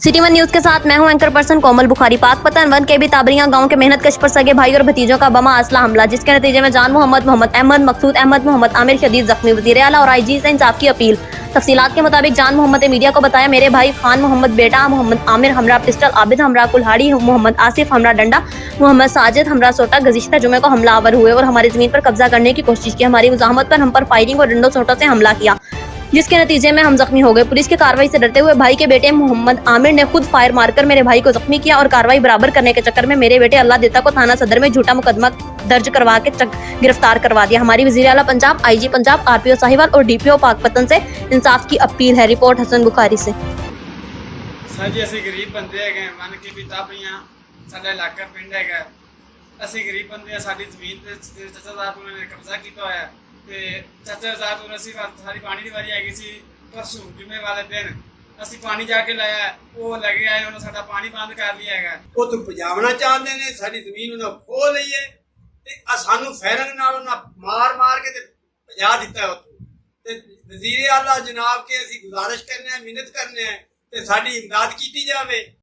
City one news के साथ मैं हूं एंकर पर्सन कोमल बुखारी। पाकपतन वन के भी ताबरिया गांव के मेहनत कश पर सगे भाई और भतीजों का बमा असला हमला, जिसके नतीजे में जान मोहम्मद, मोहम्मद अहमद, मकसूद अहमद, मोहम्मद आमिर शदीद जख्मी। वज़ीर आला और आईजी से इंसाफ की अपील। तफसीलात के मुताबिक जान मोहम्मद ने मीडिया को बताया, मेरे भाई खान मोहम्मद बेटा मोहम्मद आमिर हमरा पिस्टल, आबिद हमरा कुल्हाड़ी, मोहम्मद आसिफ हमरा डंडा, मोहम्मद साजिद हमरा सोटा गुज़िश्ता जुमे को हमलावर हुए और हमारी जमीन पर कब्जा करने की कोशिश की। हमारी मुजाहमत पर हम पर फायरिंग और डंडों सोटों से हमला किया, जिसके नतीजे में हम जख्मी हो गए। पुलिस की कार्रवाई से डरते हुए भाई के बेटे मोहम्मद आमिर ने खुद फायर मारकर मेरे भाई को जख्मी किया और कार्रवाई बराबर करने के चक्कर में मेरे बेटे अल्लाह देता को थाना सदर में झूठा मुकदमा दर्ज करवा के गिरफ्तार करवा दिया। हमारी वज़ीर आला पंजाब, आईजी पंजाब, आरपीओ साहिवाल और डीपीओ पाकपतन से इंसाफ की अपील है। रिपोर्ट हसन बुखारी से। सर जी ਅਸੀਂ ਗਰੀਬ ਬੰਦੇ ਹੈਗੇ ਮਨ ਕੇ ਵੀ ਤਾਬੀਆਂ ਸਾਡਾ ਇਲਾਕਾ ਪਿੰਡ ਹੈਗਾ। ਅਸੀਂ ਗਰੀਬ ਬੰਦੇ ਆ, ਸਾਡੀ ਜ਼ਮੀਨ ਤੇ ਚਾਚਾ ਸਾਹਿਬ ਉਹਨਾਂ ਨੇ ਕਬਜ਼ਾ ਕੀਤਾ ਹੋਇਆ ਤੇ ਚਾਚਾ ਸਾਹਿਬ ਉਹਨਾਂ ਸੀ ਸਾਰੀ ਪਾਣੀ ਦੀ ਵਾਰੀ ਹੈਗੀ ਸੀ ਪਰਸੋਂ ਜੁਮੇ ਵਾਲੇ ਦਿਨ ਅਸੀਂ ਪਾਣੀ ਜਾ ਕੇ ਲਾਇਆ, ਉਹ ਲੱਗੇ ਆਏ ਉਹਨਾਂ ਸਾਡਾ ਪਾਣੀ ਬੰਦ ਕਰ ਲਿਆ ਹੈਗਾ। ਉਹ ਤੋਂ ਪਜਾਵਣਾ ਚਾਹੁੰਦੇ ਨੇ, ਸਾਡੀ ਜ਼ਮੀਨ ਉਹਨਾਂ ਖੋਹ ਲਈ ਹੈ ਤੇ ਸਾਨੂੰ ਫੈਰੰਗ ਨਾਲ ਉਹਨਾਂ ਮਾਰ ਕੇ ਤੇ ਭਜਾ ਦਿੱਤਾ ਉੱਥੋਂ। ਤੇ ਵਜ਼ੀਰ ਆਲਾ ਜਨਾਬ ਕੇ ਅਸੀਂ ਗੁਜ਼ਾਰਿਸ਼ ਕਰਨੇ ਆ, ਮਿਹਨਤ ਕਰਨੇ ਆ ਤੇ ਸਾਡੀ ਇਮਦਾਦ ਕੀਤੀ ਜਾਵੇ।